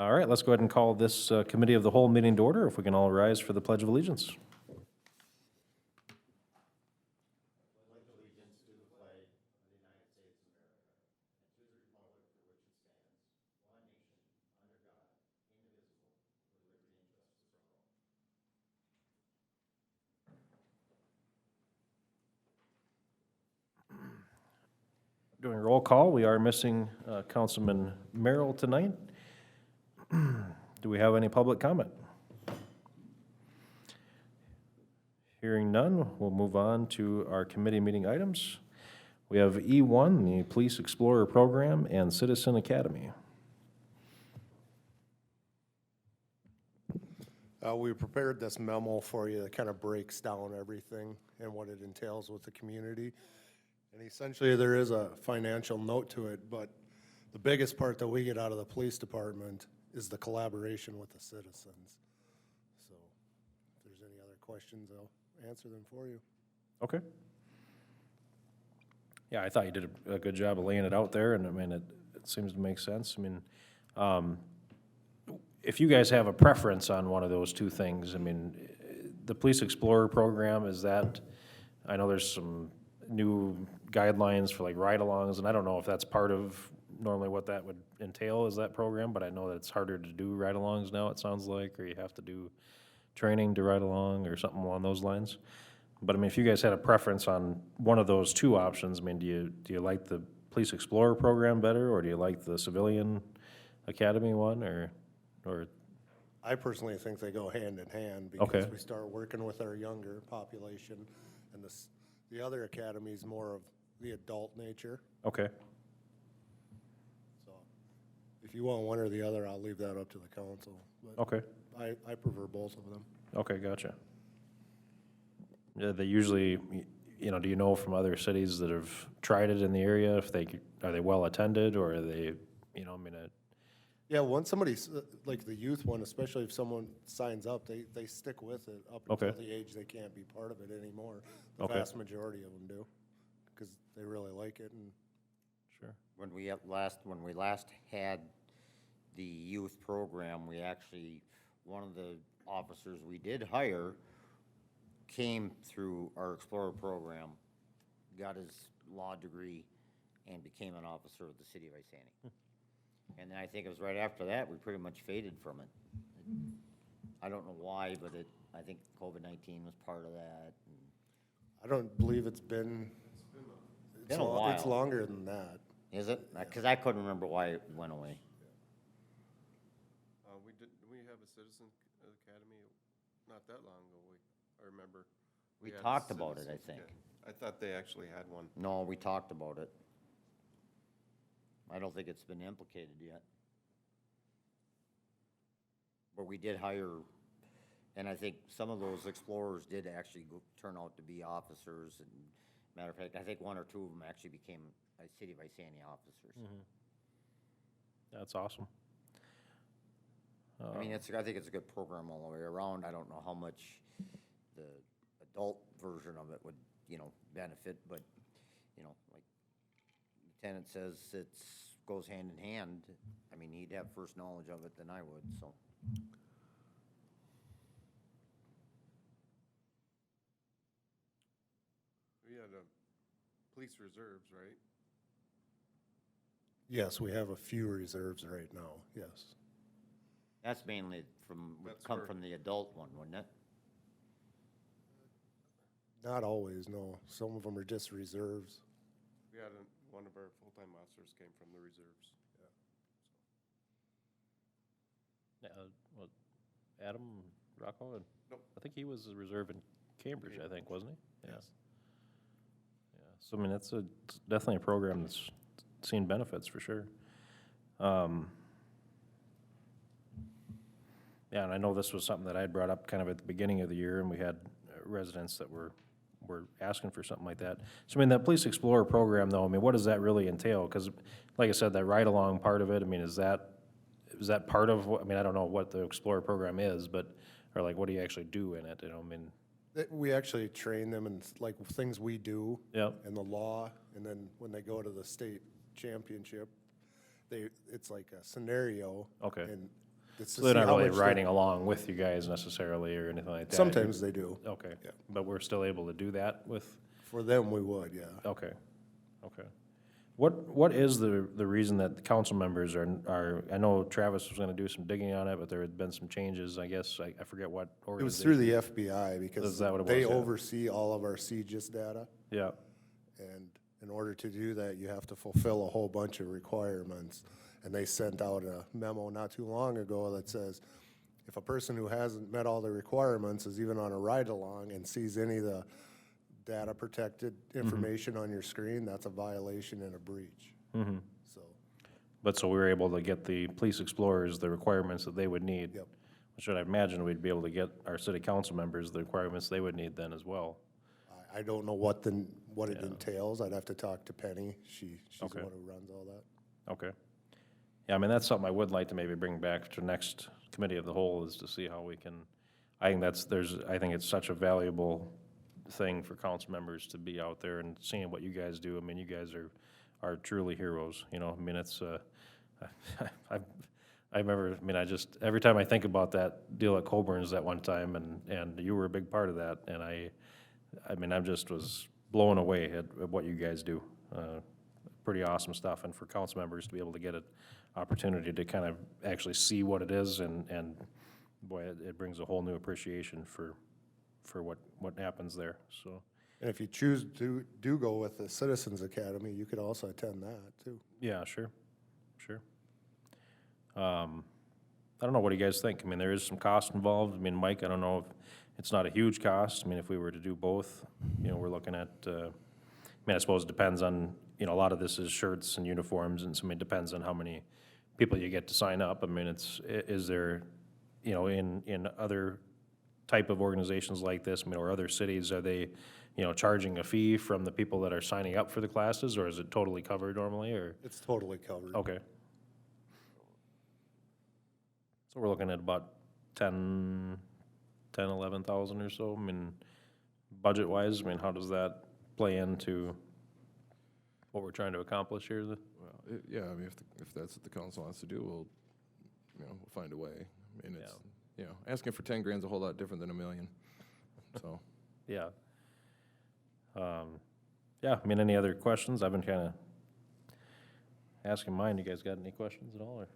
All right, let's go ahead and call this Committee of the Whole meeting to order. If we can all rise for the Pledge of Allegiance. Doing roll call, we are missing Councilman Merrill tonight. Do we have any public comment? Hearing none, we'll move on to our committee meeting items. We have E1, the Police Explorer Program, and Citizen Academy. We prepared this memo for you that kind of breaks down everything and what it entails with the community. And essentially, there is a financial note to it, but the biggest part that we get out of the police department is the collaboration with the citizens. So if there's any other questions, I'll answer them for you. Okay. Yeah, I thought you did a good job of laying it out there, and I mean, it seems to make sense. I mean, if you guys have a preference on one of those two things, I mean, the Police Explorer Program, is that, I know there's some new guidelines for like ride-alongs, and I don't know if that's part of normally what that would entail is that program, but I know that it's harder to do ride-alongs now, it sounds like, or you have to do training to ride along or something along those lines. But I mean, if you guys had a preference on one of those two options, I mean, do you like the Police Explorer Program better, or do you like the Civilian Academy one, or? I personally think they go hand in hand Okay. because we start working with our younger population, and the other academy is more of the adult nature. Okay, So if you want one or the other, I'll leave that up to the council. But okay, I prefer both of them. okay, gotcha. Yeah, they usually, do you know from other cities that have tried it in the area, if are they well attended, or are they, Yeah, once somebody's, like the youth one, especially if someone signs up, they stick with it up Okay. until the age they can't be part of it anymore. The Okay. vast majority of them do, because they really like it. And Sure. When we last had the youth program, we actually, one of the officers we did hire came through our Explorer program, got his law degree, and became an officer of the city of Isani. And then I think it was right after that, we pretty much faded from it. I don't know why, but I think COVID-19 was part of that. I don't believe it's been. Been a while. It's longer than that. Is it? Because I couldn't remember why it went away. We have a Citizen Academy not that long ago, I remember. We had a talked about it, I Citizens think. Academy. I thought they actually had one. No, we talked about it. I don't think it's been implicated yet. But we did hire, and I think some of those explorers did actually turn out to be officers. And matter of fact, I think one or two of them actually became City of Isani officers. That's awesome. I mean, I think it's a good program all the way around. I don't know how much the adult version of it would, benefit, but, like Lieutenant says, goes hand in hand. I mean, he'd have first knowledge of it than I would, so. We had police reserves, right? Yes, we have a few reserves right now, yes. That's mainly would That's come where- from the adult one, wouldn't it? Not always, no. Some of them are just reserves. We had one of our full-time officers came from the reserves. What, Adam Rocco? Nope. I think he was a reserve in Cambridge, I think, wasn't he? Yeah. Yes. Yeah, so I mean, it's definitely a program that's seen benefits for sure. Yeah, and I know this was something that I had brought up kind of at the beginning of the year, and we had residents that were asking for something like that. So I mean, that Police Explorer program though, I mean, what does that really entail? Because like I said, that ride-along part of it, I mean, is that part of what, I mean, I don't know what the Explorer program is, but, or like, what do you actually do in it, I mean? We actually train them in like things we do. Yep. And the law, and then when they go to the state championship, it's like a scenario. Okay. And It's to So they're see not how really much they- riding along with you guys necessarily or anything like that? Sometimes they do. Okay, Yeah. but we're still able to do that with, For them, we would, yeah. okay, okay. What is the reason that the council members are, I know Travis was gonna do some digging on it, but there had been some changes, I guess, I forget what It was organization. through the FBI because Is that what it they was? Yeah. oversee all of our CGIS data. Yeah, And in order to do that, you have to fulfill a whole bunch of requirements. And they sent out a memo not too long ago that says, if a person who hasn't met all the requirements is even on a ride-along and sees any of the data protected information on your screen, that's a violation and a breach. So, but so we were able to get the police explorers the requirements that they would need. yep. Which I imagine we'd be able to get our city council members the requirements they would need then as well. I don't know what it entails. I'd have to talk to Penny. She's the Okay. one who runs all that. Okay. Yeah, I mean, that's something I would like to maybe bring back to next committee of the whole, is to see how we can, I think I think it's such a valuable thing for council members to be out there and seeing what you guys do. I mean, you guys are truly heroes, you know, I mean, it's, I remember, I mean, every time I think about that deal at Coburn's that one time, and you were a big part of that, and I mean, was blown away at what you guys do. Pretty awesome stuff, and for council members to be able to get an opportunity to kind of actually see what it is, and boy, it brings a whole new appreciation for what happens there, so. And if you choose to do go with the Citizens Academy, you could also attend that too. Yeah, sure. I don't know, what do you guys think? I mean, there is some cost involved. I mean, Mike, I don't know if, it's not a huge cost. I mean, if we were to do both, you know, we're looking at, I mean, I suppose it depends on, you know, a lot of this is shirts and uniforms, and so, I mean, it depends on how many people you get to sign up. I mean, is there, you know, in other type of organizations like this, I mean, or other cities, are they, you know, charging a fee from the people that are signing up for the classes, or is it totally covered normally, or? It's totally covered. Okay. So we're looking at about 11,000 or so. I mean, budget-wise, I mean, how does that play into what we're trying to accomplish here? Well, yeah, I mean, if that's what the council wants to do, we'll find a way. I mean, it's, asking for 10 grand's a whole lot different than $1 million, so. Yeah. Yeah, I mean, any other questions? I've been kind of asking mine. You guys got any questions at all, or?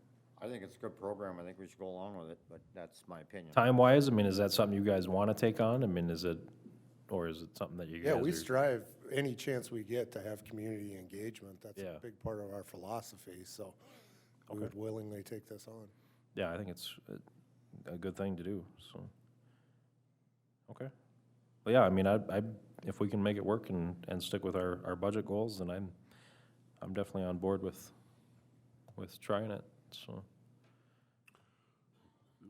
I think it's a good program. I think we should go along with it, but that's my opinion. Time-wise, I mean, is that something you guys want to take on? I mean, or is it something that you guys Yeah, we are- strive any chance we get to have community engagement. That's Yeah. a big part of our philosophy, so we would willingly take this on. Yeah, I think it's a good thing to do, so. Okay. Well, yeah, I mean, if we can make it work and stick with our budget goals, then I'm definitely on board with trying it, so.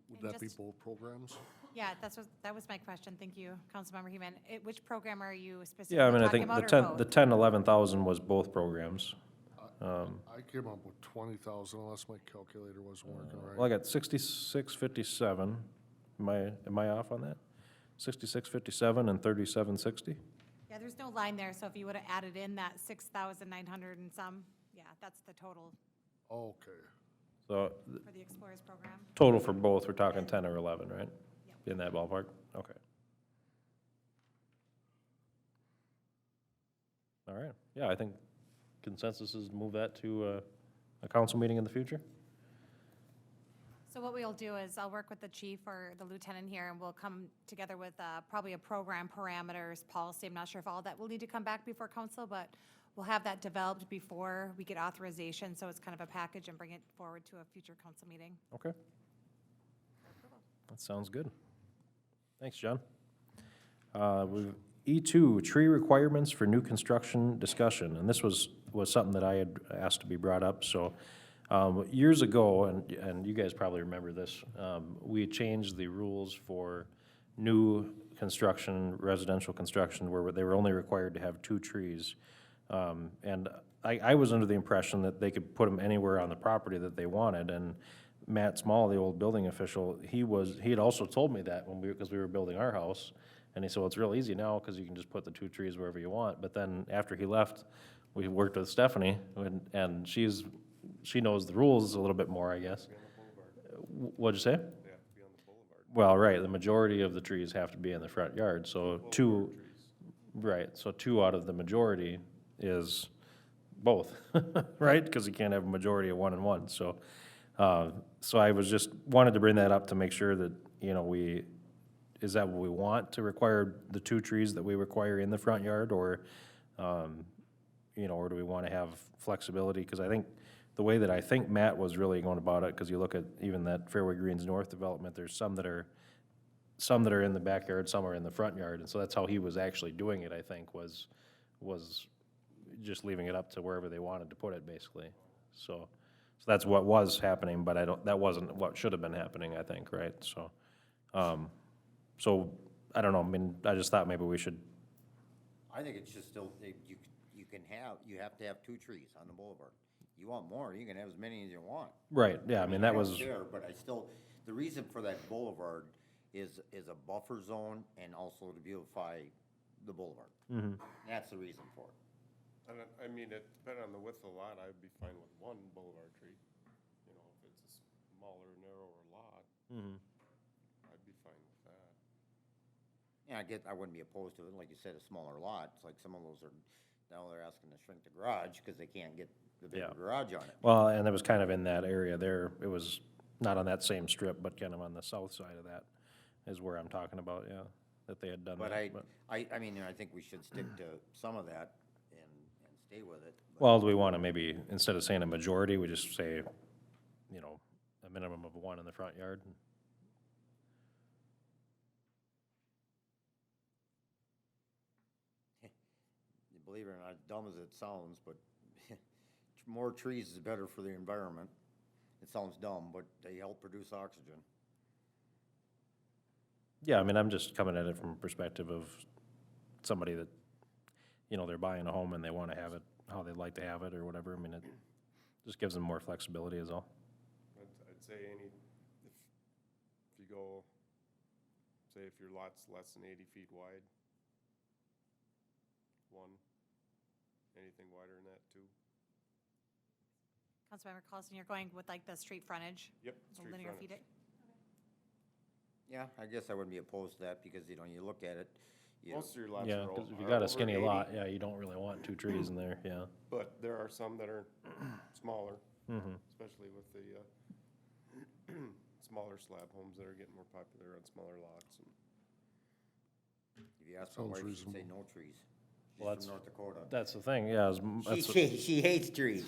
Would And that be just- both programs? Yeah, that was my question. Thank you, Councilmember Heeman. Which program are you specifically Yeah, I mean, I talking think about, the or both? 11,000 was both programs. I came up with 20,000 unless my calculator wasn't working Well, I right. got 6657. Am I off on that? 6657 and 3760? Yeah, there's no line there, so if you would have added in that 6,900 and some, yeah, that's the total Okay. So for the Explorers program. total for both, we're talking 10 or 11, right? Yep. In that ballpark? Okay. All right. Yeah, I think consensus is to move that to a council meeting in the future? So what we'll do is I'll work with the chief or the lieutenant here, and we'll come together with probably a program parameters policy. I'm not sure if all that will need to come back before council, but we'll have that developed before we get authorization, so it's kind of a package, and bring it forward to a future council meeting. Okay. That sounds good. Thanks, John. E2, tree requirements for new construction discussion, and this was something that I had asked to be brought up, so years ago, and you guys probably remember this, we had changed the rules for new construction, residential construction, where they were only required to have 2 trees. And I was under the impression that they could put them anywhere on the property that they wanted, and Matt Small, the old building official, he had also told me that because we were building our house, and he said, well, it's real easy now, because you can just put the 2 trees wherever you want. But then after he left, we worked with Stephanie, and she knows the rules a little bit more, I guess. What'd you say? Well, right, the majority of the trees have to be in the front yard, so two, right, so two out of the majority is both, right? Because you can't have a majority of one and one, so, so I was just, wanted to bring that up to make sure that, you know, is that what we want, to require the two trees that we require in the front yard, or, you know, or do we want to have flexibility? Because I think, the way that I think Matt was really going about it, because you look at even that Fairway Greens North development, there's some that are in the backyard, some are in the front yard, and so that's how he was actually doing it, I think, was just leaving it up to wherever they wanted to put it, basically. So that's what was happening, but that wasn't what should have been happening, I think, right? So, so, I don't know, I mean, I just thought maybe we should, I think it's just still, you have to have 2 trees on the boulevard. You want more, you can have as many as you want. right, yeah, I mean, that I don't was, care, but I still, the reason for that boulevard is a buffer zone and also to beautify the boulevard. That's the reason for it. And I mean, it depending on the width of the lot, I'd be fine with one boulevard tree. You know, if it's a smaller, narrower lot, I'd be fine with that. Yeah, I wouldn't be opposed to it, like you said, a smaller lot, it's like some of those are, now they're asking to shrink the garage, because they can't get the bigger Yeah. garage on it. well, and it was kind of in that area there, it was not on that same strip, but kind of on the south side of that is where I'm talking about, yeah, that they had done But that. I mean, I think we should stick to some of that and stay with it. But Well, do we want to maybe, instead of saying a majority, we just say, you know, a minimum of one in the front yard? believe it or not, dumb as it sounds, but more trees is better for the environment. It sounds dumb, but they help produce oxygen. Yeah, I mean, I'm just coming at it from a perspective of somebody that, you know, they're buying a home and they want to have it how they'd like to have it or whatever. I mean, it just gives them more flexibility is all. I'd say if you go, say if your lot's less than 80 feet wide, 1, anything wider than that, 2. Councilmember Carlson, you're going with like the street frontage? Yep, the street linear frontage. feet? Yeah, I guess I wouldn't be opposed to that, because, you know, you look at it, you know, Most of your lots Yeah, are because if you are got a over skinny 80, lot, yeah, you don't really want two trees in there, yeah. But there are some that are smaller, Mm-hmm. especially with the smaller slab homes that are getting more popular on smaller lots. if you ask my Sounds wife, she'd say reasonable. no trees. Well, She's from North Dakota. That's the thing, yeah, She hates trees.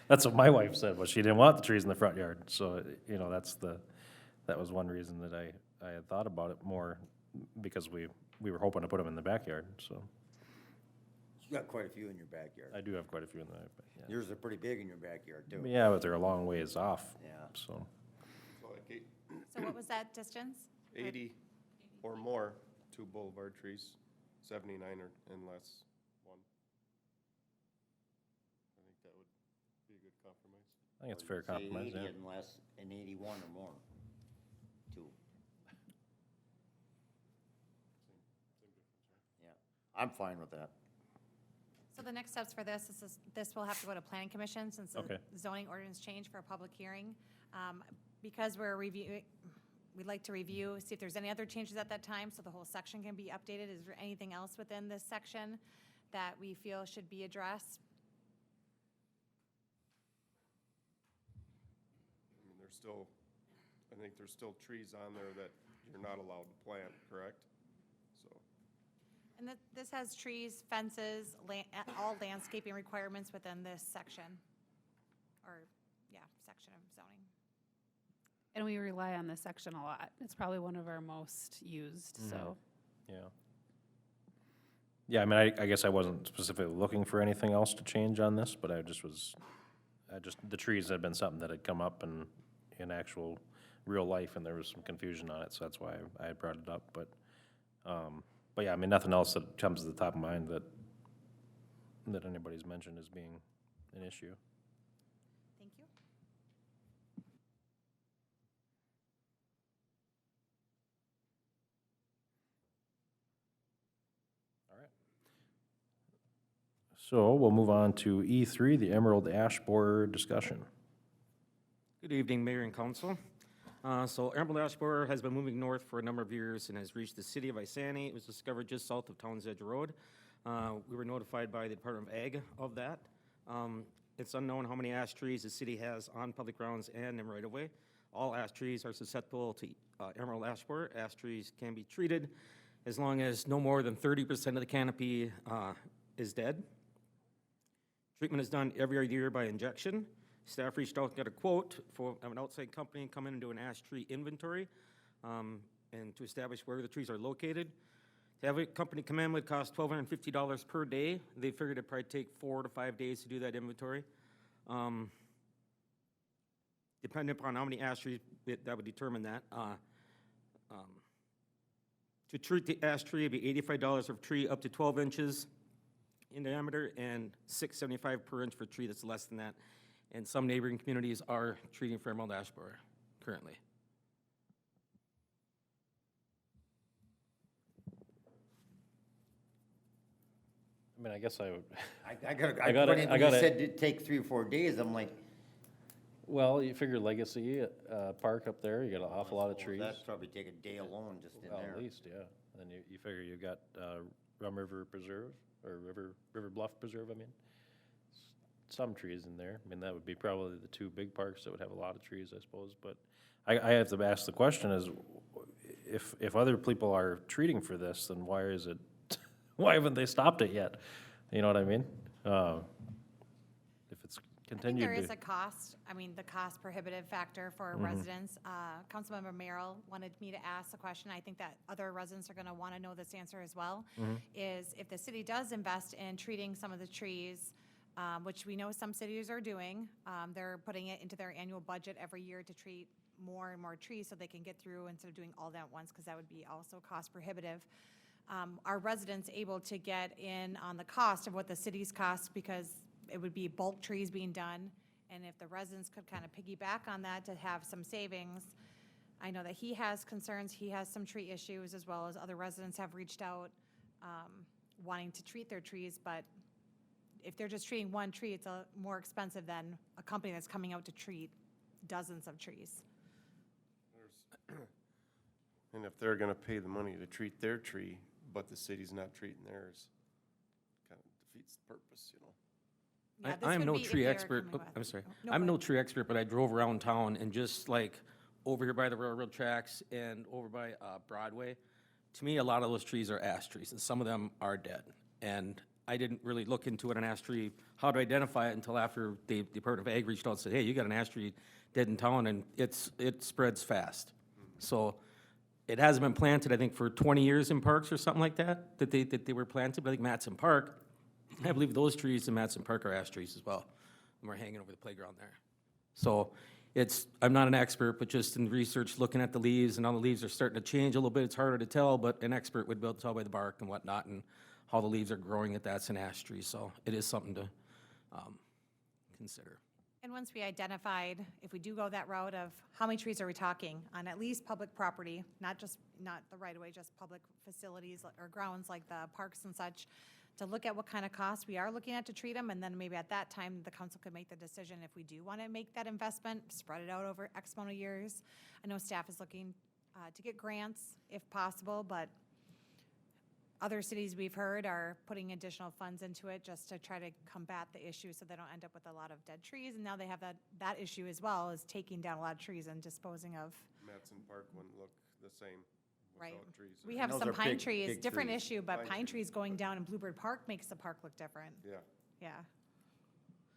that's what my wife said, but she didn't want the trees in the front yard. So, you know, that was one reason that I had thought about it more, because we were hoping to put them in the backyard, so. You got quite a few in your backyard. I do have quite a few in the, yeah. Yours are pretty big in your backyard, too. Yeah, but they're a long ways off, Yeah. so. So like So what was that distance? 80 or more, 2 boulevard trees, 79 or and less, 1. I think that would be a good compromise. I think it's a fair compromise, Say yeah. 80 and less, and 81 or more, 2. Yeah, I'm fine with that. So the next steps for this will have to go to planning commission since Okay. the zoning ordinance changed for a public hearing. Because we're reviewing, we'd like to review, see if there's any other changes at that time, so the whole section can be updated. Is there anything else within this section that we feel should be addressed? I mean, I think there's still trees on there that you're not allowed to plant, correct? So, And this has trees, fences, all landscaping requirements within this section, or, yeah, section of zoning. And we rely on this section a lot. It's probably one of our most used, so. Yeah. Yeah, I mean, I guess I wasn't specifically looking for anything else to change on this, but the trees had been something that had come up in actual real life, and there was some confusion on it, so that's why I had brought it up, but yeah, I mean, nothing else that comes to the top of mind that anybody's mentioned as being an issue. Thank you. So we'll move on to E3, the Emerald Ash Borer discussion. Good evening, Mayor and Council. So Emerald ash borer has been moving north for a number of years and has reached the city of Isani. It was discovered just south of Towns Edge Road. We were notified by the Department of Ag of that. It's unknown how many ash trees the city has on public grounds and in right-of-way. All ash trees are susceptible to emerald ash borer. Ash trees can be treated as long as no more than 30% of the canopy is dead. Treatment is done every other year by injection. Staff reached out and got a quote for an outside company come in and do an ash tree inventory and to establish where the trees are located. To have a company come in would cost $1,250 per day. They figured it'd probably take 4 to 5 days to do that inventory. Depending upon how many ash trees, that would determine that. To treat the ash tree, it'd be $85 for a tree up to 12 inches in diameter and $6.75 per inch for a tree that's less than that. And some neighboring communities are treating for emerald ash borer currently. I mean, I guess I would, I gotta, I gotta- when I you gotta- said it'd take 3 or 4 days, I'm like, well, you figure Legacy Park up there, you got an awful lot of well, trees. that'd probably take a day alone just in Well, there. at least, yeah. Then you figure you got Rum River Preserve, or River Bluff Preserve, I mean. Some trees in there. I mean, that would be probably the 2 big parks that would have a lot of trees, I suppose. But I have to ask the question is, if other people are treating for this, then why is it, why haven't they stopped it yet? You know what I mean? If it's I think continued there to. is a cost, I mean, the cost prohibitive factor for residents. Councilmember Merrill wanted me to ask the question, I think that other residents are gonna wanna know this answer as well, is if the city does invest in treating some of the trees, which we know some cities are doing, they're putting it into their annual budget every year to treat more and more trees so they can get through instead of doing all that at once, because that would be also cost prohibitive. Are residents able to get in on the cost of what the city's cost, because it would be bulk trees being done, and if the residents could kind of piggyback on that to have some savings. I know that he has concerns, he has some tree issues, as well as other residents have reached out wanting to treat their trees, but if they're just treating one tree, it's more expensive than a company that's coming out to treat dozens of trees. And if they're gonna pay the money to treat their tree, but the city's not treating theirs, kind of defeats the purpose, you know? Yeah, this I am would no be if tree they were expert. coming Oh, with- I'm sorry. No, I'm go no ahead. tree expert, but I drove around town and just like over here by the railroad tracks and over by Broadway, to me, a lot of those trees are ash trees, and some of them are dead. And I didn't really look into an ash tree, how to identify it until after the Department of Ag reached out and said, hey, you got an ash tree dead in town, and it spreads fast. So it hasn't been planted, I think, for 20 years in parks or something like that, that they were planted. But I think Matson Park, I believe those trees in Matson Park are ash trees as well. And we're hanging over the playground there. So I'm not an expert, but just in research, looking at the leaves, and all the leaves are starting to change a little bit. It's harder to tell, but an expert would be able to tell by the bark and whatnot, and how the leaves are growing, that that's an ash tree. So it is something to consider. And once we identified, if we do go that route of how many trees are we talking on at least public property, not the right of way, just public facilities or grounds like the parks and such, to look at what kind of costs we are looking at to treat them, and then maybe at that time, the council could make the decision if we do want to make that investment, spread it out over X amount of years. I know staff is looking to get grants if possible, but other cities we've heard are putting additional funds into it just to try to combat the issue so they don't end up with a lot of dead trees. And now they have that issue as well, is taking down a lot of trees and disposing of. Matson Park wouldn't look the same Right. without trees. We there. have those some are pine big- trees, big different trees. issue, but Pine pine trees. trees going down in Bluebird Park makes the park look different. Yeah. Yeah.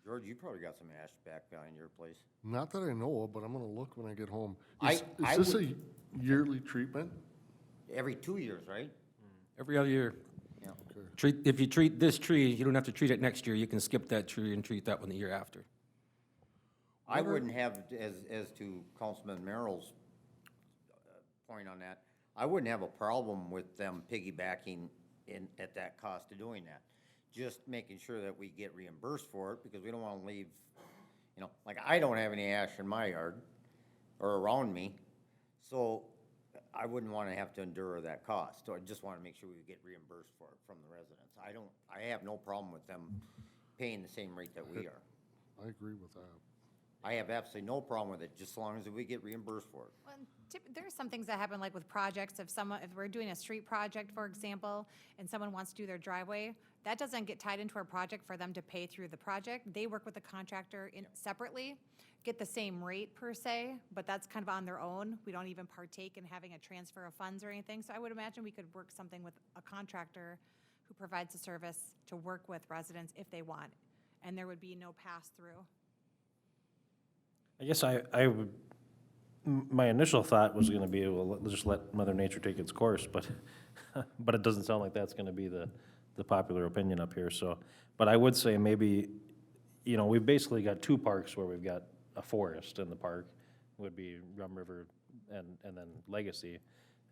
George, you probably got some ash back behind your place. Not that I know of, but I'm gonna look when I get home. I Is this would- a yearly treatment? Every 2 years, right? Every other year. Yeah. If you treat this tree, you don't have to treat it next year. You can skip that tree and treat that one the year after. I wouldn't have, as to Councilman Merrill's point on that, I wouldn't have a problem with them piggybacking at that cost of doing that. Just making sure that we get reimbursed for it, because we don't wanna leave, like, I don't have any ash in my yard or around me, so I wouldn't wanna have to endure that cost. So I just wanna make sure we get reimbursed for it from the residents. I have no problem with them paying the same rate that we are. I agree with that. I have absolutely no problem with it, just as long as we get reimbursed for it. Well, there are some things that happen, like with projects, if we're doing a street project, for example, and someone wants to do their driveway, that doesn't get tied into our project for them to pay through the project. They work with the contractor separately, get the same rate per se, but that's kind of on their own. We don't even partake in having a transfer of funds or anything. So I would imagine we could work something with a contractor who provides a service to work with residents if they want, and there would be no pass-through. I guess I would, my initial thought was gonna be, well, let's just let Mother Nature take its course, but, but it doesn't sound like that's gonna be the popular opinion up here, so. But I would say maybe, you know, we've basically got two parks where we've got a forest in the park, would be Rum River and then Legacy.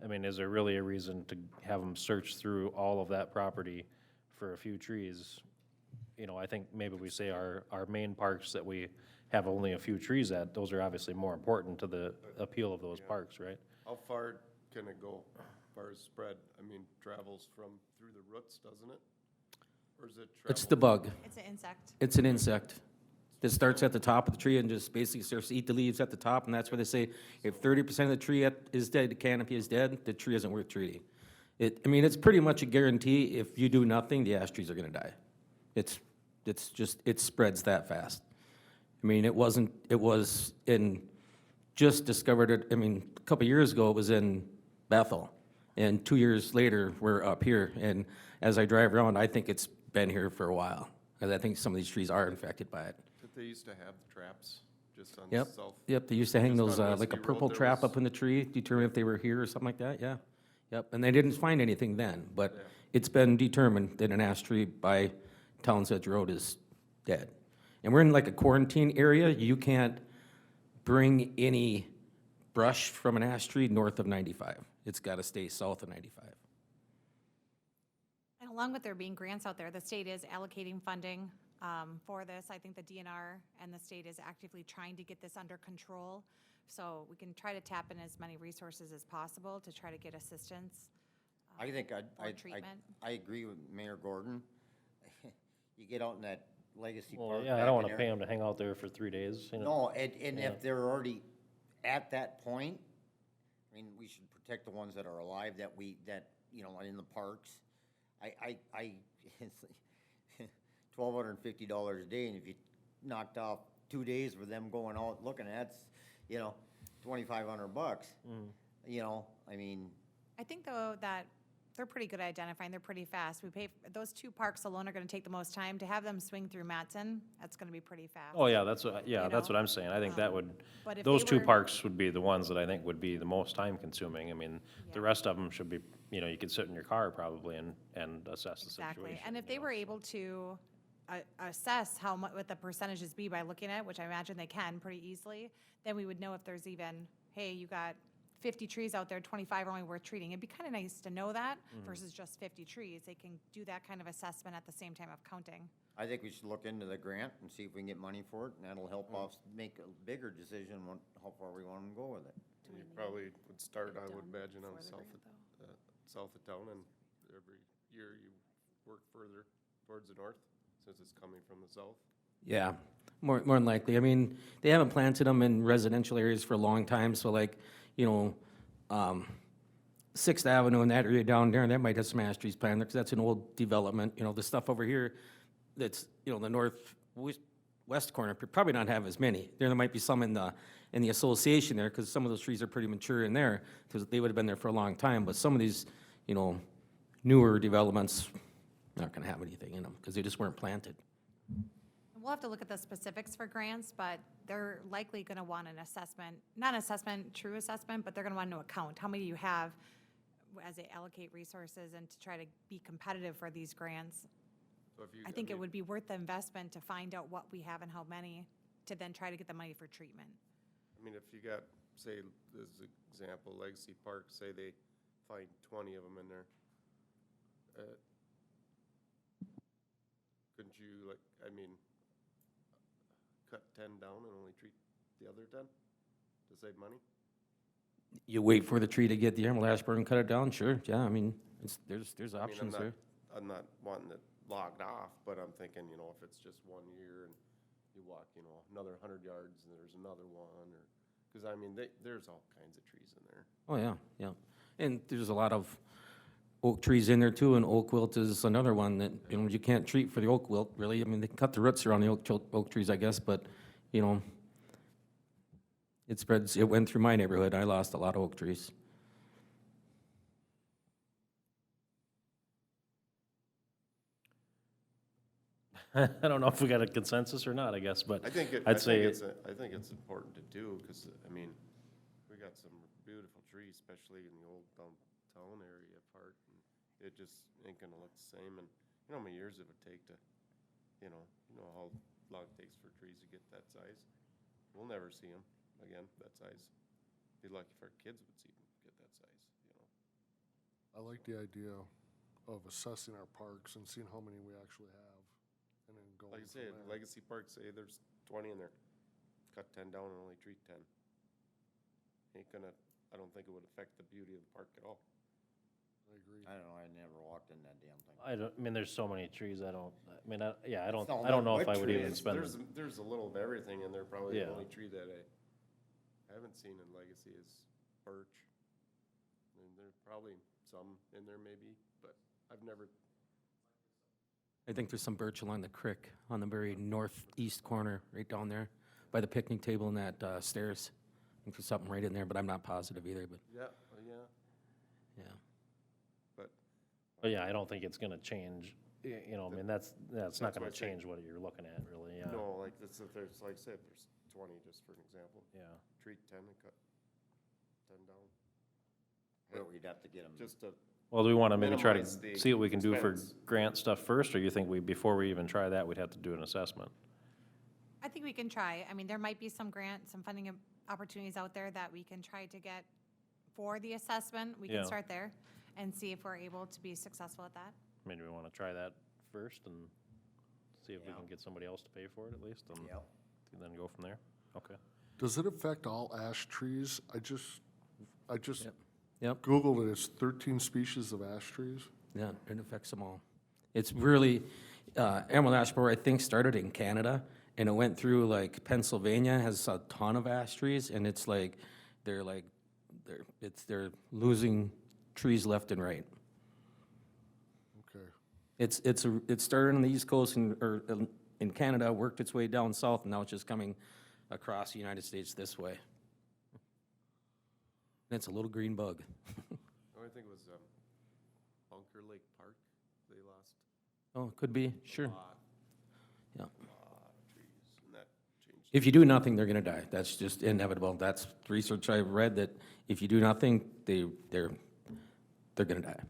I mean, is there really a reason to have them search through all of that property for a few trees? You know, I think maybe we say our main parks that we have only a few trees at, those are obviously more important to the appeal of those parks, right? How far can it go, as far as spread? I mean, travels from through the roots, doesn't it? Or is it It's travel? the bug. It's an insect. It's an insect that starts at the top of the tree and just basically starts to eat the leaves at the top, and that's where they say, if 30% of the tree is dead, the canopy is dead, the tree isn't worth treating. I mean, it's pretty much a guarantee, if you do nothing, the ash trees are gonna die. It's just, it spreads that fast. I mean, it was just discovered it, I mean, a couple years ago, it was in Bethel. And 2 years later, we're up here, and as I drive around, I think it's been here for a while, because I think some of these trees are infected by it. That they used to have the traps just on Yep, south. yep, they used to hang Just those, on like a Whiskey Road, purple there trap was- up in the tree, determine if they were here or something like that, yeah. Yep, and they didn't find anything then, but it's been determined that an ash tree by Towns Edge Road is dead. And we're in like a quarantine area, you can't bring any brush from an ash tree north of 95. It's gotta stay south of 95. And along with there being grants out there, the state is allocating funding for this. I think the DNR and the state is actively trying to get this under control. So we can try to tap in as many resources as possible to try to get assistance. I think Or treatment. I agree with Mayor Gordon. You get out in that Legacy Park. Well, yeah, I back don't in wanna there- pay them to hang out there for 3 days, you know? No, and Yeah. if they're already at that point, I mean, we should protect the ones that are alive that you know, are in the parks. It's $1,250 a day, and if you knocked off 2 days for them going out looking at, you know, $2,500. You know, I mean, I think though that they're pretty good at identifying, they're pretty fast. Those two parks alone are gonna take the most time. To have them swing through Matson, that's gonna be pretty fast. Oh, yeah, that's what, yeah, You that's know? what I'm saying. I think that would, But if those they two were- parks would be the ones that I think would be the most time consuming. I mean, the Yeah. rest of them should be, you know, you could sit in your car probably and assess the Exactly, situation. and if they you know, were able to assess how much, what the percentages be by looking at it, which I imagine they can pretty easily, then we would know if there's even, hey, you got 50 trees out there, 25 are only worth treating. It'd be kind of nice to know that versus just 50 trees. They can do that kind of assessment at the same time of counting. I think we should look into the grant and see if we can get money for it, and that'll help us make a bigger decision on how far we want to go with it. You probably would start, I would imagine, on south of town, and every year you work further towards the north, since it's coming from the south. Yeah, more than likely. I mean, they haven't planted them in residential areas for a long time, so like, you know, 6th Avenue and that area down there, that might have some ash trees planted there, because that's an old development. You know, the stuff over here that's, you know, the northwest corner, probably not have as many. There might be some in the association there, because some of those trees are pretty mature in there, because they would have been there for a long time. But some of these, you know, newer developments, not gonna have anything in them, because they just weren't planted. We'll have to look at the specifics for grants, but they're likely going to want an assessment, not an assessment, true assessment, but they're going to want to account how many you have as they allocate resources and to try to be competitive for these grants. So if you, I think it mean, would be worth the investment to find out what we have and how many, to then try to get the money for treatment. I mean, if you got, say, as an example, Legacy Park, say they find 20 of them in there. Couldn't you, like, I mean, cut 10 down and only treat the other 10 to save money? You wait for the tree to get the emerald ash burn and cut it down, sure, yeah, I mean, there's I mean, options there. I'm not wanting it logged off, but I'm thinking, you know, if it's just 1 year and you walk, you know, another 100 yards and there's another one, or, because I mean, there's all kinds of trees in there. Oh, yeah, yeah. And there's a lot of oak trees in there too, and oak wilt is another one that, you know, you can't treat for the oak wilt, really. I mean, they can cut the roots around the oak trees, I guess, but, you know, it spreads, it went through my neighborhood. I lost a lot of oak trees. I don't know if we got a consensus or not, I guess, but I think I'd say, I think it's important to do, because, I mean, we got some beautiful trees, especially in the old downtown area part, and it just ain't gonna look the same, and you know how many years it would take to, you know how long it takes for trees to get that size? We'll never see them again, that size. Be lucky if our kids would see them get that size, you know? I like the idea of assessing our parks and seeing how many we actually have, and then going Like I from said, there. Legacy Park, say there's 20 in there, cut 10 down and only treat 10. Ain't gonna, I don't think it would affect the beauty of the park at all. I agree. I don't know, I never walked in that damn thing. I don't, I mean, there's so many trees, I don't know not if I would Trees, even spend. There's a little of everything in there, probably the Yeah. only tree that I haven't seen in Legacy is birch. And there's probably some in there maybe, but I've never, I think there's some birch along the creek on the very northeast corner, right down there, by the picnic table and that stairs. I think there's something right in there, but I'm not positive either, but, yeah, yeah. but But yeah, I don't think it's gonna change, you know, I mean, that's not That's gonna what I say. change what you're looking at, really, yeah. no, like this, if there's, like I said, there's 20, just for an example. Yeah. Treat 10 and cut 10 down, But we'd have to get them. just to, Well, do we wanna maybe try Minimize to the see what we can do for expense. grant stuff first, or you think before we even try that, we'd have to do an assessment? I think we can try. I mean, there might be some funding opportunities out there that we can try to get for the assessment. We Yeah. can start there and see if we're able to be successful at that. Maybe we wanna try that first and see if we Yeah. can get somebody else to pay for it at least, and Yep. then go from there? Okay. Does it affect all ash trees? I just Yep. Googled it, it's 13 species of ash trees. Yeah, it affects them all. It's really, emerald ash borer, I think, started in Canada, and it went through, like, Pennsylvania has a ton of ash trees, and it's like, they're they're losing trees left and right. Okay. It started on the East Coast or in Canada, worked its way down south, and now it's just coming across the United States this way. And it's a little green bug. the only thing was Bunker Lake Park, they lost Oh, could be, sure. a lot, Yeah. lot of trees, and that changed. If you do nothing, they're gonna die. That's just inevitable. That's the research I've read, that if you do nothing, they're gonna die.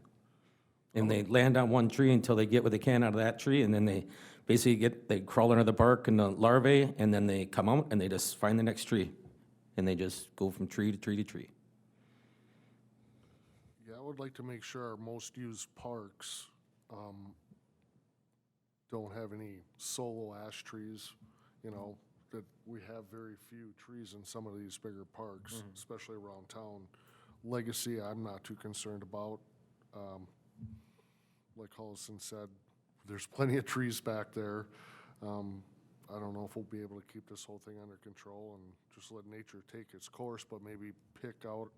And they land on one tree until they get what they can out of that tree, and then they basically they crawl under the bark and the larvae, and then they come out and they just find the next tree. And they just go from tree to tree to tree. Yeah, I would like to make sure our most used parks don't have any solo ash trees, you know, that we have very few trees in some of these bigger parks, especially around town. Legacy, I'm not too concerned about. Like Hollison said, there's plenty of trees back there. I don't know if we'll be able to keep this whole thing under control and just let nature take its course, but maybe pick out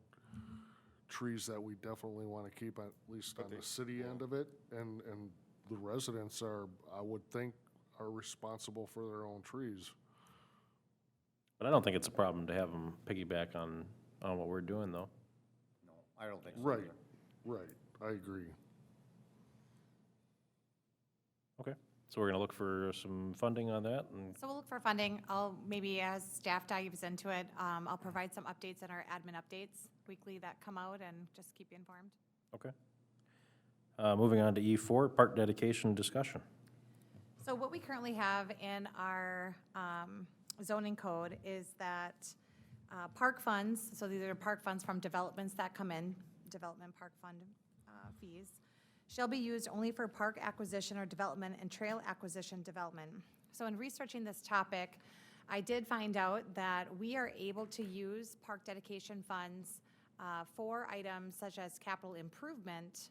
trees that we definitely want to keep, at least on the city end of it. And the residents are, I would think, are responsible for their own trees. But I don't think it's a problem to have them piggyback on what we're doing, though. No, I don't think so. Right, either. right, I agree. Okay, so we're gonna look for some funding on that, and, So we'll look for funding. Maybe as staff dives into it, I'll provide some updates in our admin updates weekly that come out and just keep you informed. okay. Moving on to E4, park dedication discussion. So what we currently have in our zoning code is that park funds, so these are park funds from developments that come in, development park fund fees, shall be used only for park acquisition or development and trail acquisition development. So in researching this topic, I did find out that we are able to use park dedication funds for items such as capital improvement,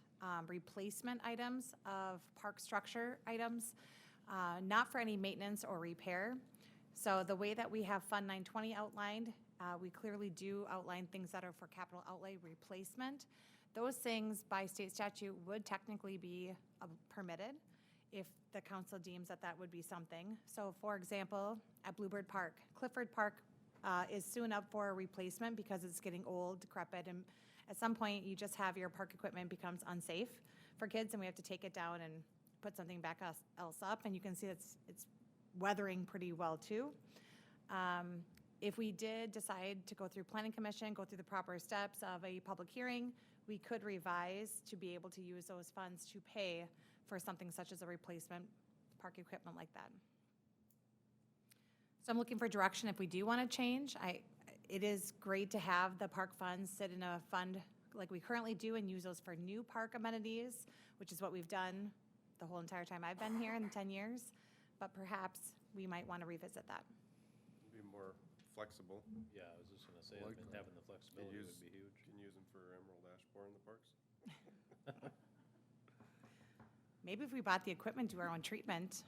replacement items of park structure items, not for any maintenance or repair. So the way that we have Fund 920 outlined, we clearly do outline things that are for capital outlay replacement. Those things by state statute would technically be permitted if the council deems that that would be something. So for example, at Bluebird Park, Clifford Park is soon up for a replacement because it's getting old, decrepit, and at some point you just have your park equipment becomes unsafe for kids and we have to take it down and put something back else up, and you can see it's weathering pretty well too. If we did decide to go through planning commission, go through the proper steps of a public hearing, we could revise to be able to use those funds to pay for something such as a replacement park equipment like that. So I'm looking for direction if we do want to change. It is great to have the park funds sit in a fund like we currently do and use those for new park amenities, which is what we've done the whole entire time I've been here in 10 years. But perhaps we might want to revisit that. Be more flexible. Yeah, I was just gonna say, Like having the flexibility would be huge. Can use them for Emerald Ash Borer in the parks. Maybe if we bought the equipment, do our own treatment.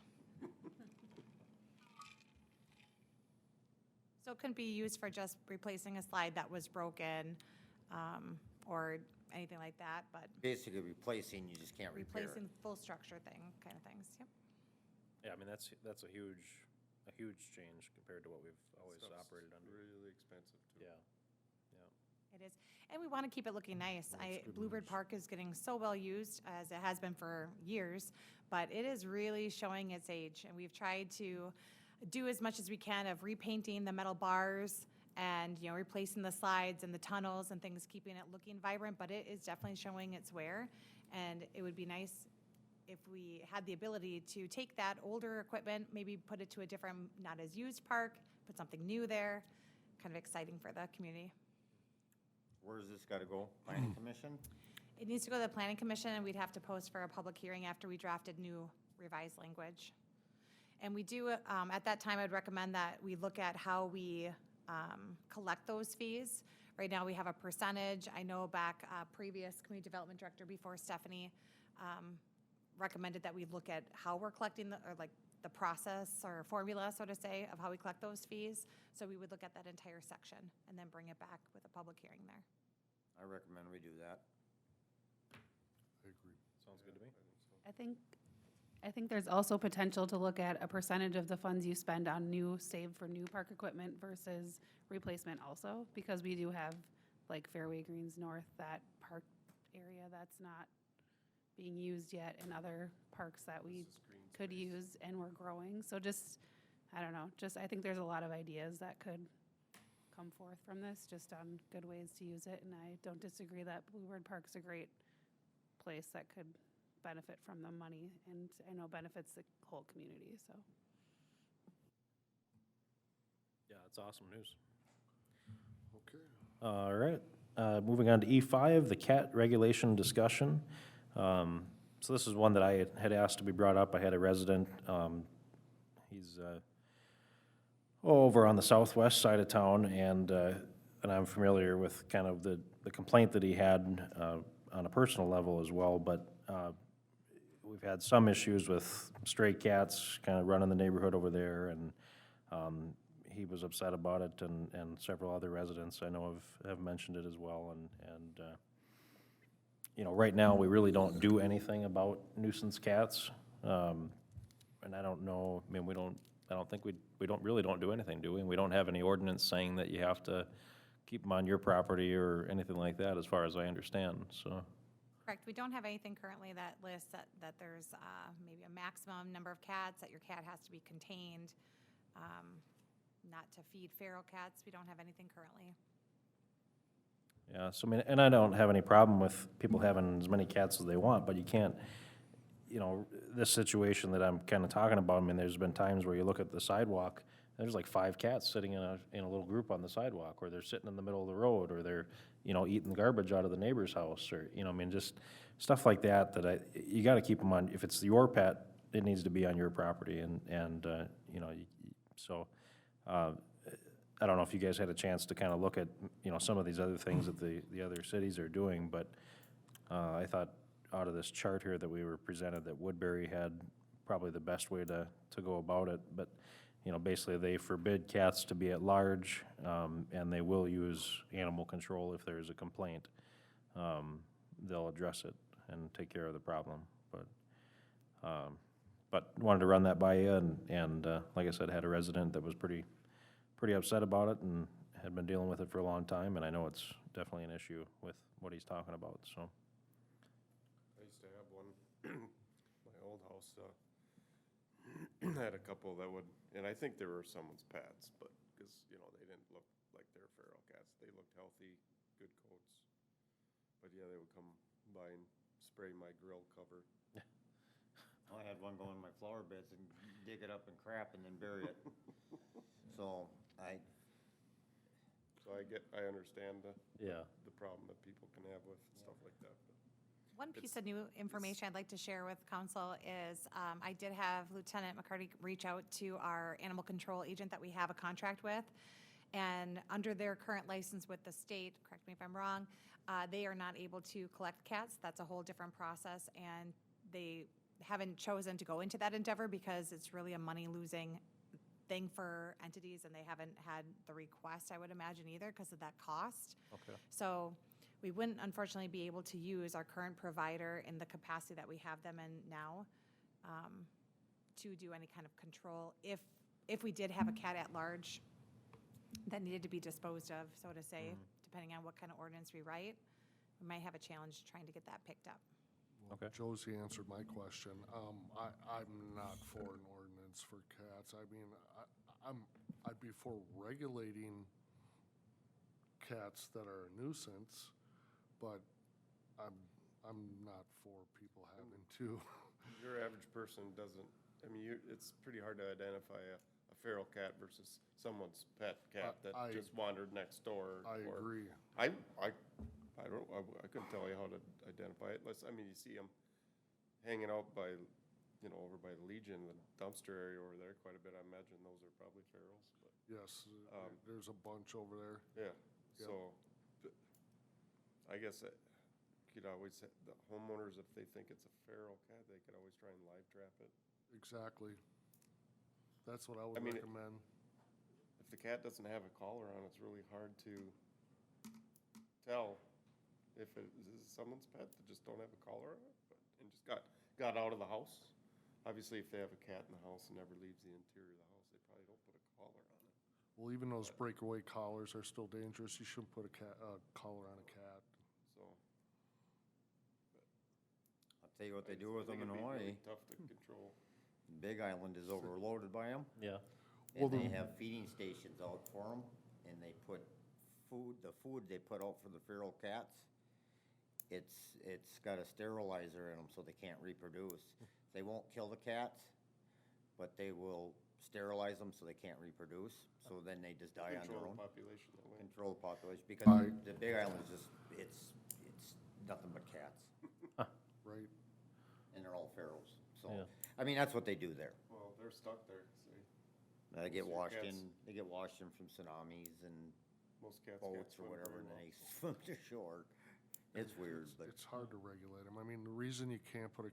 So it couldn't be used for just replacing a slide that was broken, or anything like that, but Basically replacing, you just can't repair it. replacing full structure thing, kind of things, yep. Yeah, I mean, that's a huge change compared to what we've always Stuff's operated under. Really expensive too. Yeah, It is, and we want to keep it looking nice. Bluebird Park is getting so well used, as it has been for years, but it is really showing its age, and we've tried to do as much as we can of repainting the metal bars and, you know, replacing the slides and the tunnels and things, keeping it looking vibrant, but it is definitely showing its wear, and it would be nice if we had the ability to take that older equipment, maybe put it to a different, not as used park, put something new there, kind of exciting for the community. Where's this gotta go? Planning commission? It needs to go to the planning commission, and we'd have to post for a public hearing after we drafted new revised language. And we do, at that time, I'd recommend that we look at how we collect those fees. Right now, we have a percentage. I know back, previous community development director before Stephanie recommended that we look at how we're collecting or like the process or formula, so to say, of how we collect those fees. So we would look at that entire section and then bring it back with a public hearing there. I recommend we do that. I agree. sounds good to me. I think there's also potential to look at a percentage of the funds you spend on save for new park equipment versus replacement also, because we do have like Fairway Greens North, that park area that's not being used yet, and other parks that we could use and we're growing. So just, I don't know, I think there's a lot of ideas that could come forth from this, just on good ways to use it. And I don't disagree that Bluebird Park's a great place that could benefit from the money, and I know benefits the whole community, so. Yeah, it's awesome news. Okay. All right, moving on to E5, the cat regulation discussion. So this is one that I had asked to be brought up. I had a resident, he's over on the southwest side of town, and I'm familiar with kind of the complaint that he had on a personal level as well, but we've had some issues with stray cats kind of running the neighborhood over there, and he was upset about it, and several other residents I know have mentioned it as well, and you know, right now, we really don't do anything about nuisance cats, and I don't know, I mean, I don't think we don't do anything, do we? We don't have any ordinance saying that you have to keep them on your property or anything like that, as far as I understand, so. Correct, we don't have anything currently that lists that there's maybe a maximum number of cats, that your cat has to be contained, not to feed feral cats. We don't have anything currently. Yeah, so I mean, and I don't have any problem with people having as many cats as they want, but you can't, you know, this situation that I'm kind of talking about, I mean, there's been times where you look at the sidewalk, there's like 5 cats sitting in a little group on the sidewalk, or they're sitting in the middle of the road, or they're, you know, eating garbage out of the neighbor's house, or, you know, I mean, just stuff like that, you gotta keep them on, if it's your pet, it needs to be on your property, and you know, so, I don't know if you guys had a chance to kind of look at, you know, some of these other things that the other cities are doing, but I thought out of this chart here that we were presented that Woodbury had probably the best way to go about it. But, you know, basically they forbid cats to be at large, and they will use animal control if there's a complaint. They'll address it and take care of the problem, but wanted to run that by you, and like I said, had a resident that was pretty upset about it and had been dealing with it for a long time, and I know it's definitely an issue with what he's talking about, so. I used to have one, my old house, had a couple that would, and I think they were someone's pets, but, because, you know, they didn't look like they're feral cats. They looked healthy, good coats. But yeah, they would come by and spray my grill cover. I had one go in my flower beds and dig it up and crap and then bury it. So I understand Yeah. the problem that people can have with stuff like that. But One piece of new information I'd like to share with council is, I did have Lieutenant McCarty reach out to our animal control agent that we have a contract with. And under their current license with the state, correct me if I'm wrong, they are not able to collect cats. That's a whole different process, and they haven't chosen to go into that endeavor because it's really a money-losing thing for entities, and they haven't had the request, I would imagine, either because of that cost. Okay. So we wouldn't unfortunately be able to use our current provider in the capacity that we have them in now, to do any kind of control. If we did have a cat at large that needed to be disposed of, so to say, depending on what kind of ordinance we write, we might have a challenge trying to get that picked up. Okay. Josie answered my question. I'm not for an ordinance for cats. I mean, I'd be for regulating cats that are a nuisance, but I'm not for people having to. your average person doesn't, I mean, it's pretty hard to identify a feral cat versus someone's pet cat that I- just wandered next door. I or- agree. I couldn't tell you how to identify it, unless, I mean, you see them hanging out by, you know, over by the Legion, the dumpster area over there quite a bit. I imagine those are probably ferals, but, Yes, there's a bunch over there. yeah, Yep. so, I guess that you'd always, the homeowners, if they think it's a feral cat, they could always try and live trap it. Exactly. That's what I would I mean, recommend. If the cat doesn't have a collar on, it's really hard to tell if it is someone's pet that just don't have a collar on it, and just got out of the house. Obviously, if they have a cat in the house and never leaves the interior of the house, they probably don't put a collar on it. Well, even those breakaway collars are still dangerous. You shouldn't put a collar on a cat. So. I'll tell you what they I do with them think in it'd be Hawaii. really tough to control. Big Island is overloaded by them. Yeah. And they have feeding stations out for them, and they put the food they put out for the feral cats, it's got a sterilizer in them so they can't reproduce. They won't kill the cats, but they will sterilize them so they can't reproduce, so then they just die on their Control own. the population that way. Control the population, because the Big Island is just, it's nothing but cats, Right. and they're all ferals, so, Yeah. I mean, that's what they do there. Well, they're stuck there, see, They get So washed cats- in, they get washed in from tsunamis and most cats can't boats or swim whatever, very and then well. they swim to shore. It's weird, but It's hard to regulate them. I mean, the reason you can't put a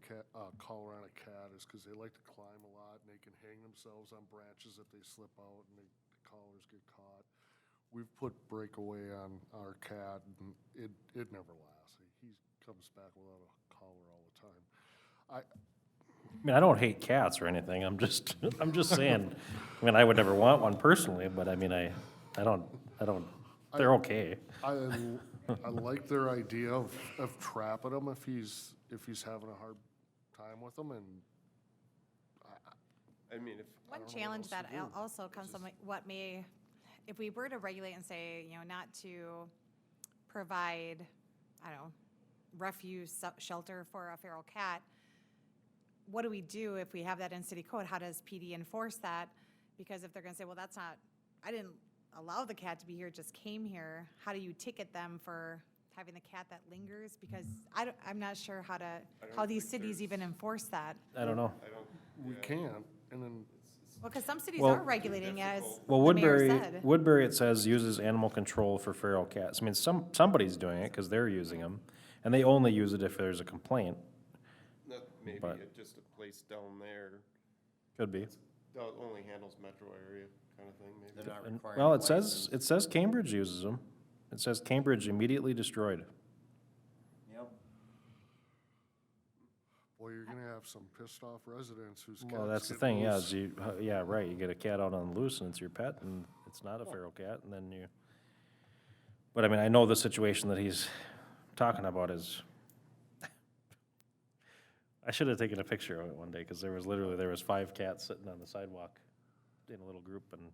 collar on a cat is because they like to climb a lot and they can hang themselves on branches if they slip out and the collars get caught. We've put breakaway on our cat and it never lasts. He comes back without a collar all the time. I mean, I don't hate cats or anything, I'm just saying, I mean, I would never want one personally, but I mean, I don't, they're okay. I like their idea of trapping him if he's having a hard time with them, and I mean, One don't know what challenge else that to do. also comes from what may, if we were to regulate and say, you know, not to provide, I don't know, refuse shelter for a feral cat, what do we do if we have that in city code? How does PD enforce that? Because if they're gonna say, well, that's not, I didn't allow the cat to be here, it just came here, how do you ticket them for having the cat that lingers? Because I'm not sure how these think cities even enforce that. I don't know. I don't, we can't, and then Well, because some cities Well- are regulating as Well, the mayor Woodbury, said. Woodbury, it says uses animal control for feral cats. I mean, somebody's doing it because they're using them, and they only use it if there's a complaint. that maybe But- just a place down there, Could be. only handles metro area kind of thing, maybe? They're not And- requiring Well, a it says, license. Cambridge uses them. It says Cambridge immediately destroyed. Yep. Boy, you're gonna have some pissed off residents whose cats Well, that's the get thing, yeah, loose. is you, yeah, right, you get a cat out on the loose and it's your pet and it's not a feral cat and then you, but I mean, I know the situation that he's talking about is, I should have taken a picture of it one day, because there was 5 cats sitting on the sidewalk in a little group, and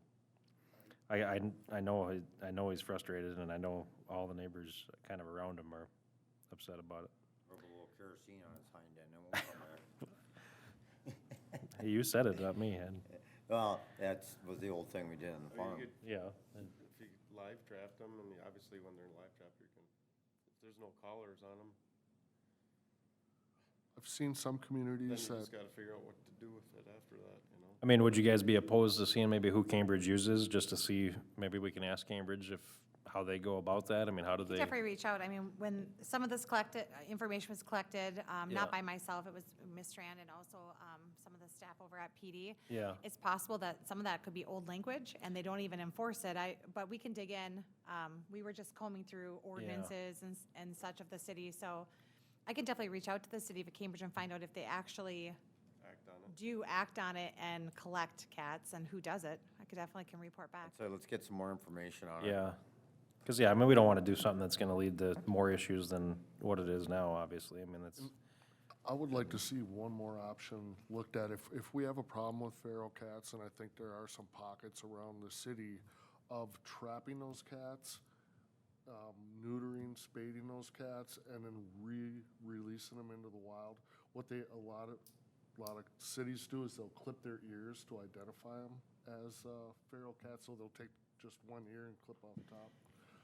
I know he's frustrated, and I know all the neighbors kind of around him are upset about it. Rub a little kerosene on his hind end, it won't come back. Hey, you said it, not me, and, Well, was the old thing we did on the Or farm. you could, yeah, and if you live trap them, and obviously when they're live trapped, you can, if there's no collars on them, I've seen some then communities you that, just gotta figure out what to do with it after that, you know? I mean, would you guys be opposed to seeing maybe who Cambridge uses, just to see, maybe we can ask Cambridge how they go about that? I mean, how do they? Jeffrey reached out. I mean, when some of this information was collected, Yeah. not by myself, it was Ms. Strand and also some of the staff over at PD. Yeah. It's possible that some of that could be old language and they don't even enforce it. But we can dig in. We were just combing through ordinances and such of the city. So I can definitely reach out to the city of Cambridge and find out if they actually Act on it. do act on it and collect cats and who does it. I could definitely can report back. So let's get some more information on it. Yeah, because, yeah, I mean, we don't want to do something that's going to lead to more issues than what it is now, obviously. I mean, it's, I would like to see one more option looked at. If we have a problem with feral cats, and I think there are some pockets around the city of trapping those cats, neutering, spading those cats, and then releasing them into the wild. What a lot of cities do is they'll clip their ears to identify them as feral cats, so they'll take just one ear and clip off the top.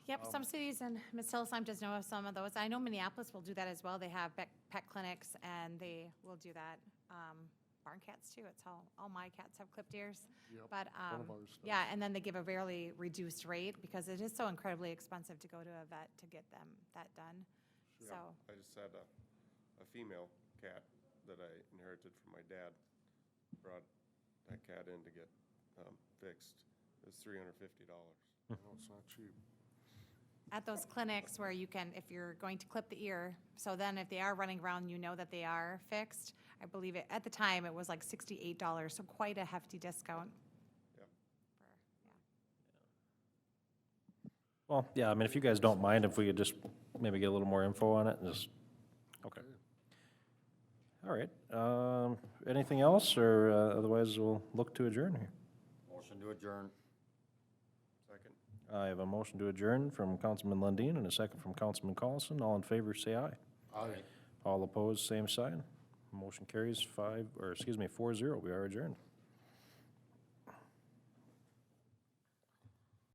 Yep, some cities, and Ms. Hillesheim does know of some of those. I know Minneapolis will do that as well. They have pet clinics, and they will do that. Barn cats, too. It's all my cats have clipped ears. Yep, But, one of ours does. yeah, and then they give a fairly reduced rate, because it is so incredibly expensive to go to a vet to get that done. Yeah, So, I just had a female cat that I inherited from my dad. Brought that cat in to get fixed. It was $350. No, it's not cheap. at those clinics where you can, if you're going to clip the ear, so then if they are running around, you know that they are fixed. I believe it, at the time, it was like $68, so quite a hefty discount. Yep. well, yeah, I mean, if you guys don't mind, if we could just maybe get a little more info on it, and just, okay. All right, anything else, or otherwise we'll look to adjourn here? Motion to adjourn. Second. I have a motion to adjourn from Councilman Lundin and a second from Councilman Collison. All in favor, say aye. Aye. All opposed, same sign. Motion carries 4-0. We are adjourned.